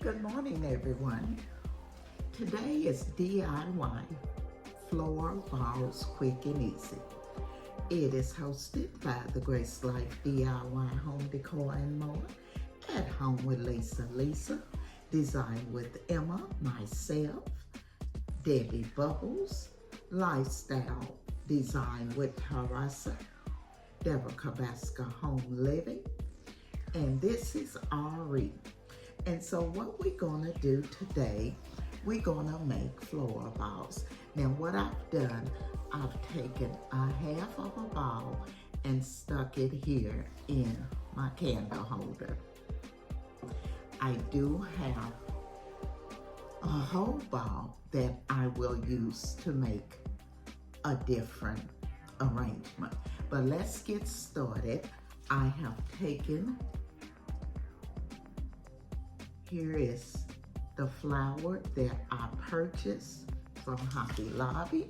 Good morning, everyone. Today is DIY Floral Balls Quick and Easy. It is hosted by the Grace Life DIY Home Decor and More at Home with Lisa. Designed with Emma, myself, Debbie Bubbles, Lifestyle Design with Teresa, Deborah Cabasca Home Living, and this is Ari. And so what we're gonna do today, we're gonna make floral balls. Now what I've done, I've taken a half of a ball and stuck it here in my candle holder. I do have a whole ball that I will use to make a different arrangement. But let's get started. I have taken, here is the flower that I purchased from Hobby Lobby.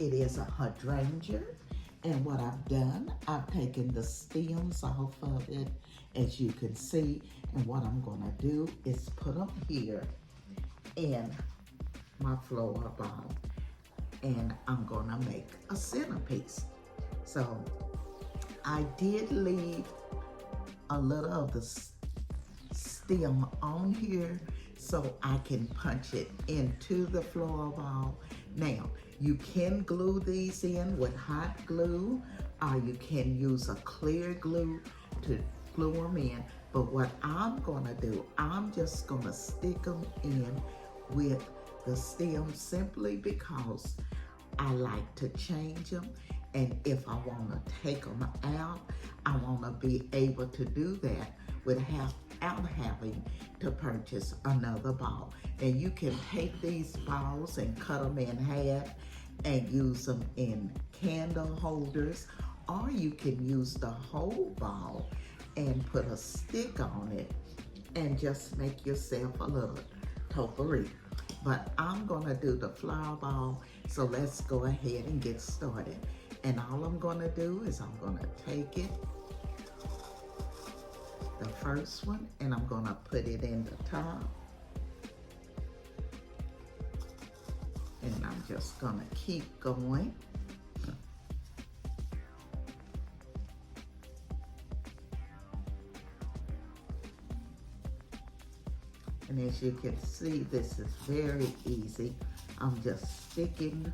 It is a hydrangea, and what I've done, I've taken the stems off of it, as you can see, and what I'm gonna do is put them here in my floral ball, and I'm gonna make a centerpiece. So I did leave a little of the stem on here so I can punch it into the floral ball. Now, you can glue these in with hot glue, or you can use a clear glue to glue them in. But what I'm gonna do, I'm just gonna stick them in with the stem simply because I like to change them. And if I wanna take them out, I wanna be able to do that without having to purchase another ball. And you can take these balls and cut them in half and use them in candle holders, or you can use the whole ball and put a stick on it and just make yourself a little topiary. But I'm gonna do the flower ball, so let's go ahead and get started. And all I'm gonna do is I'm gonna take it, the first one, and I'm gonna put it in the top. And I'm just gonna keep going. And as you can see, this is very easy. I'm just sticking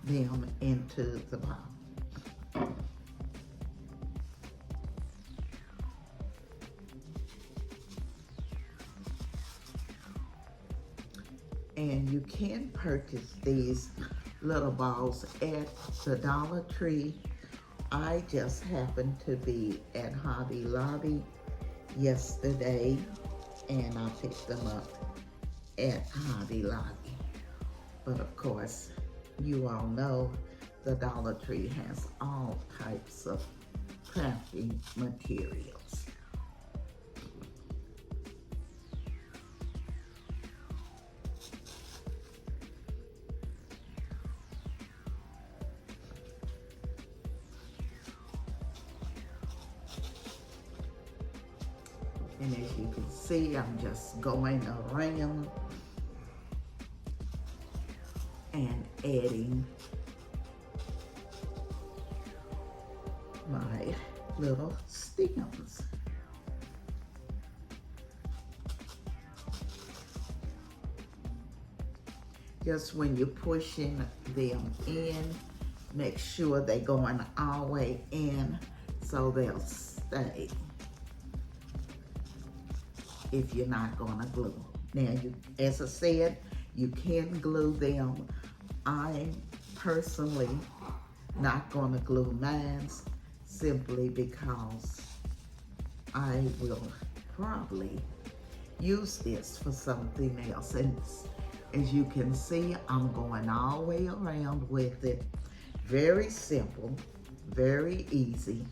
them into the ball. And you can purchase these little balls at the Dollar Tree. I just happened to be at Hobby Lobby yesterday, and I picked them up at Hobby Lobby. But of course, you all know the Dollar Tree has all types of crafting materials. And as you can see, I'm just going around and adding my little stems. Just when you're pushing them in, make sure they're going all the way in so they'll stay if you're not gonna glue. Now, as I said, you can glue them. I'm personally not gonna glue mine simply because I will probably use this for something else. And as you can see, I'm going all the way around with it. Very simple, very easy.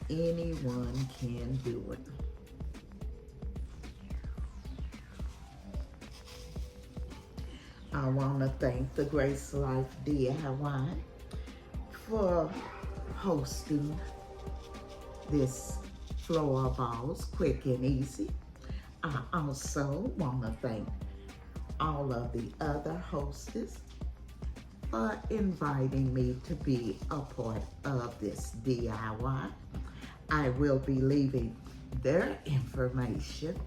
Anyone can do it. I want to thank the Grace Life DIY for hosting this floral balls quick and easy. I also want to thank all of the other hostess for inviting me to be a part of this DIY. I will be leaving their information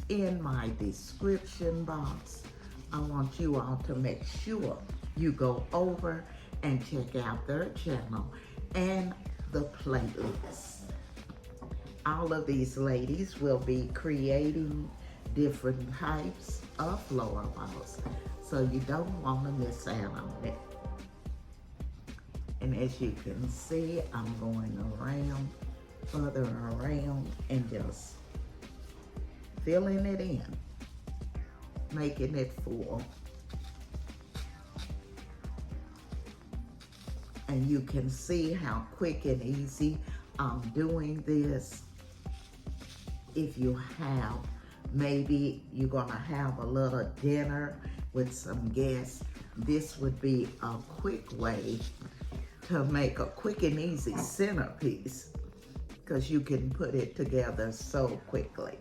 in my description box. I want you all to make sure you go over and check out their channel and the playlist. All of these ladies will be creating different types of floral balls, so you don't want to miss out on it. And as you can see, I'm going around, further around, and just filling it in, making it full. And you can see how quick and easy I'm doing this. If you have, maybe you're gonna have a little dinner with some guests, this would be a quick way to make a quick and easy centerpiece, because you can put it together so quickly.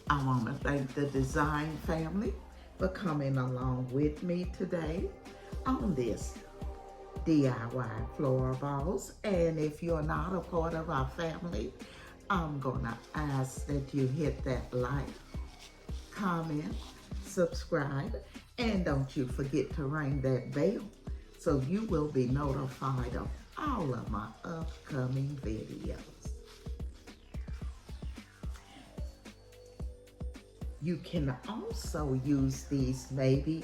I want to thank the design family for coming along with me today on this DIY floral balls. And if you're not a part of our family, I'm gonna ask that you hit that like, comment, subscribe, and don't you forget to ring that bell so you will be notified of all of my upcoming videos. You can also use these maybe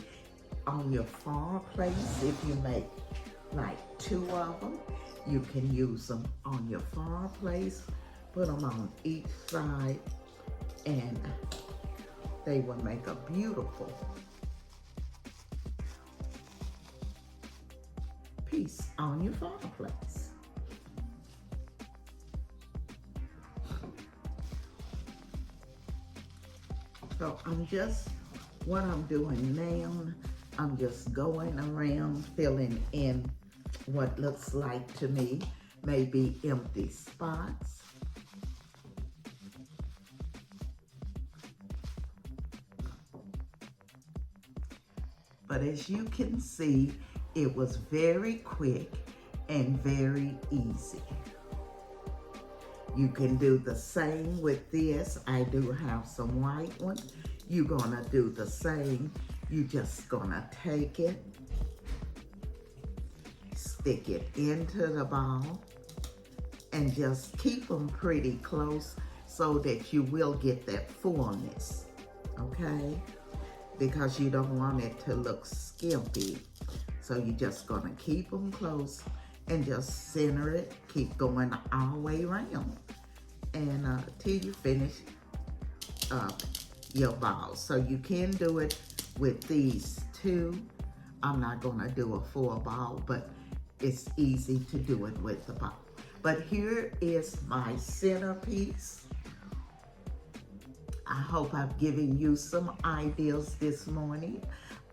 on your fireplace. If you make like 2 of them, you can use them on your fireplace, put them on each side, and they will make a beautiful piece on your fireplace. So what I'm doing now, I'm just going around filling in what looks like to me maybe empty spots. But as you can see, it was very quick and very easy. You can do the same with this. I do have some white ones. You're gonna do the same. You just gonna take it, stick it into the ball, and just keep them pretty close so that you will get that fullness, okay? Because you don't want it to look skimpy. So you're just gonna keep them close and just center it, keep going all the way around, and till you finish your ball. So you can do it with these 2. I'm not gonna do a full ball, but it's easy to do it with the ball. But here is my centerpiece. I hope I've given you some ideas this morning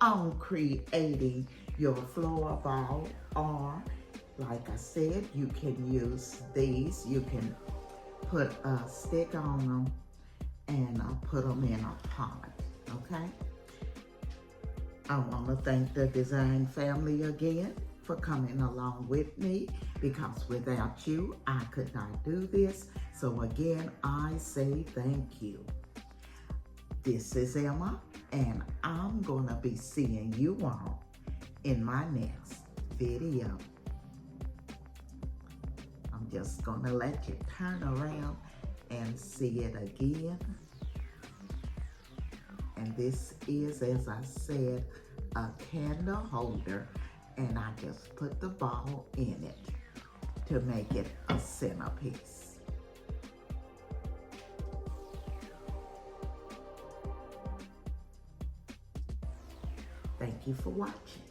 on creating your floral ball, or like I said, you can use these. You can put a stick on them and put them in a pot, okay? I want to thank the design family again for coming along with me, because without you, I could not do this. So again, I say thank you. This is Emma, and I'm gonna be seeing you all in my next video. I'm just gonna let you turn around and see it again. And this is, as I said, a candle holder, and I just put the ball in it to make it a centerpiece. Thank you for watching.